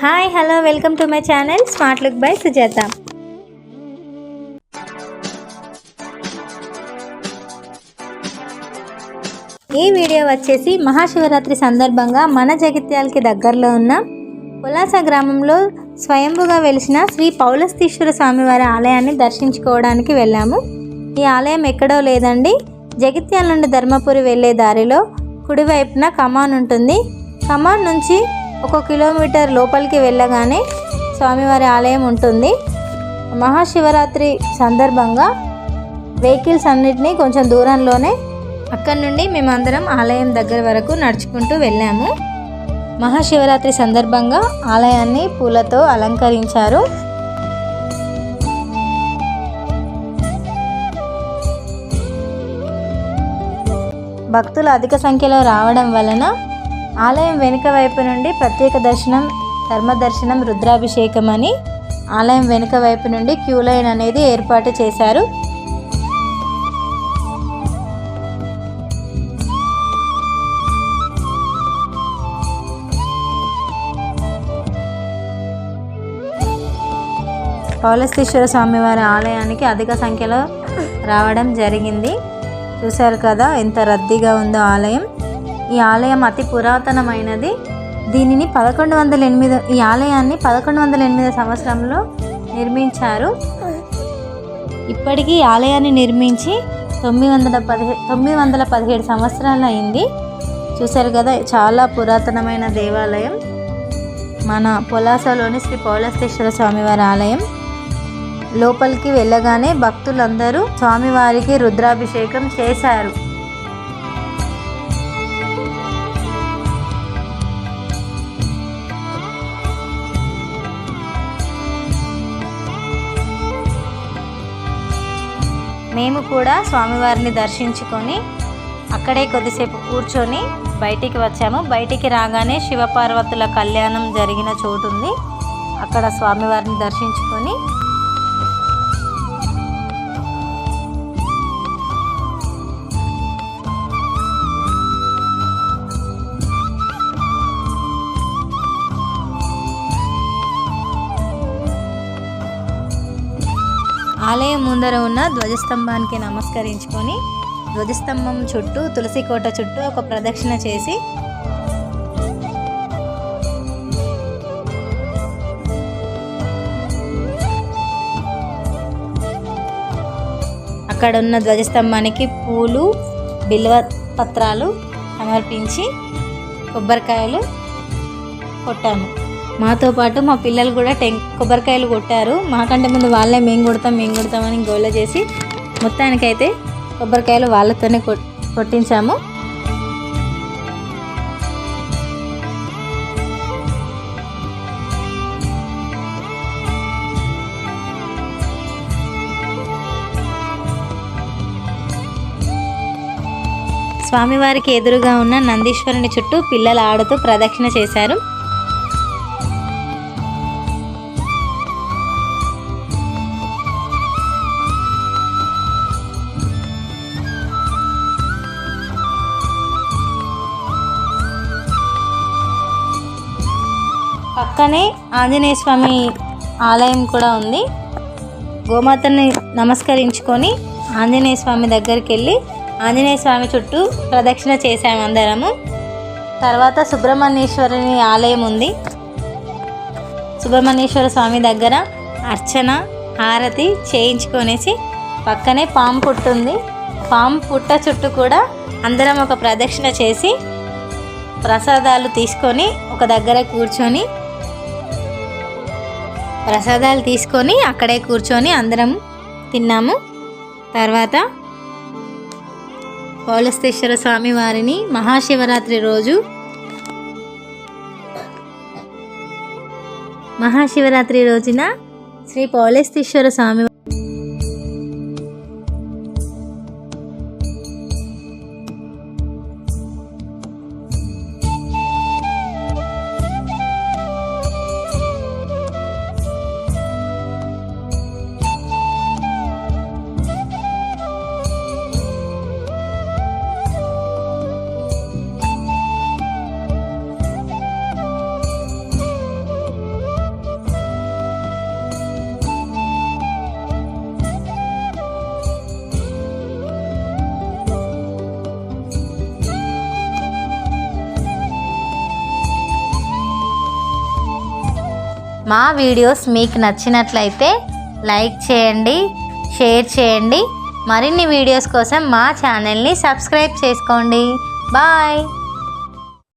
Hi hello welcome to my channel smart look by Sujatha. ఈ video వచ్చేసి మహాశివరాత్రి సందర్భంగా మన జగిత్యాలకి దగ్గరలో ఉన్న పులాస గ్రామంలో స్వయంభుగా వెలిసిన శ్రీ పౌలస్తీశ్వర స్వామివారి ఆలయాన్ని దర్శించుకోవడానికి వెళ్ళాము. ఈ ఆలయం ఎక్కడో లేదండి, జగిత్యాల నుండి ధర్మపురి వెళ్ళే దారిలో కుడివైపున కమాన్ ఉంటుంది. కమాన్ నుంచి 1 కిలోమీటర్ లోపలికి వెళ్ళగానే స్వామివారి ఆలయం ఉంటుంది. మహాశివరాత్రి సందర్భంగా వెహికల్స్ అన్నిటినీ కొంచెం దూరంలోనే అక్కడి నుండి మేమందరం ఆలయం దగ్గర వరకు నడుచుకుంటూ వెళ్ళాము. మహాశివరాత్రి సందర్భంగా ఆలయాన్ని పూలతో అలంకరించారు. భక్తులు అధిక సంఖ్యలో రావడం వలన ఆలయం వెనుక వైపు నుండి ప్రత్యేక దర్శనం, ధర్మ దర్శనం, రుద్రాభిషేకం అని ఆలయం వెనుక వైపు నుండి క్యూ లైన్ అనేది ఏర్పాటు చేశారు. పౌలస్తీశ్వర స్వామివారి ఆలయానికి అధిక సంఖ్యలో రావడం జరిగింది. చూశారు కదా ఎంత రద్దీగా ఉందో ఆలయం. ఈ ఆలయం అతి పురాతనమైనది. దీనిని 1108 ఈ ఆలయాన్ని 1108 సంవత్సరంలో నిర్మించారు. ఇప్పటికీ ఈ ఆలయాన్ని నిర్మించి 917 సంవత్సరాలు అయింది. చూశారు కదా చాలా పురాతనమైన దేవాలయం మన పులాసలోని శ్రీ పౌలస్తీశ్వర స్వామివారి ఆలయం. లోపలికి వెళ్ళగానే భక్తులందరూ స్వామివారికి రుద్రాభిషేకం చేశారు. మేము కూడా స్వామివారిని దర్శించుకొని అక్కడే కొద్దిసేపు కూర్చొని బయటికి వచ్చాము. బయటికి రాగానే శివపార్వతుల కళ్యాణం జరిగిన చోటు ఉంది. అక్కడ స్వామివారిని దర్శించుకొని ఆలయం ముందర ఉన్న ధ్వజస్తంభానికి నమస్కరించుకొని ధ్వజస్తంభం చుట్టూ తులసి కోట చుట్టూ ఒక ప్రదక్షిణ చేసి అక్కడ ఉన్న ధ్వజస్తంభానికి పూలు, బిల్వ పత్రాలు సమర్పించి కొబ్బరికాయలు కొట్టాము. మాతో పాటు మా పిల్లలు కూడా కొబ్బరికాయలు కొట్టారు. మాకంటే ముందు వాళ్ళే మేము కొడతామని గోల చేసి మొత్తానికైతే కొబ్బరికాయలు వాళ్ళతోనే కొట్టించాము. స్వామివారికి ఎదురుగా ఉన్న నందీశ్వరుని చుట్టూ పిల్లలు ఆడుతూ ప్రదక్షిణ చేశారు. పక్కనే ఆంజనేయ స్వామి ఆలయం కూడా ఉంది. గోమాతని నమస్కరించుకొని ఆంజనేయ స్వామి దగ్గరికి వెళ్ళి ఆంజనేయ స్వామి చుట్టూ ప్రదక్షిణ చేసాము అందరము. తర్వాత సుబ్రహ్మణ్యేశ్వరుని ఆలయం ఉంది. సుబ్రహ్మణ్యేశ్వర స్వామి దగ్గర అర్చన, హారతి చేయించుకొనేసి పక్కనే పాము పుట్ట ఉంది. పాము పుట్ట చుట్టూ కూడా అందరం ఒక ప్రదక్షిణ చేసి ప్రసాదాలు తీసుకొని ఒక దగ్గర కూర్చొని అక్కడే కూర్చొని అందరం తిన్నాము. తర్వాత పౌలస్తీశ్వర స్వామి వారిని మహాశివరాత్రి రోజున శ్రీ పౌలస్తీశ్వర స్వామి మా వీడియోస్ మీకు నచ్చినట్లయితే లైక్ చేయండి, షేర్ చేయండి. మరిన్ని వీడియోస్ కోసం మా ఛానల్ని సబ్స్క్రైబ్ చేసుకోండి. బాయ్.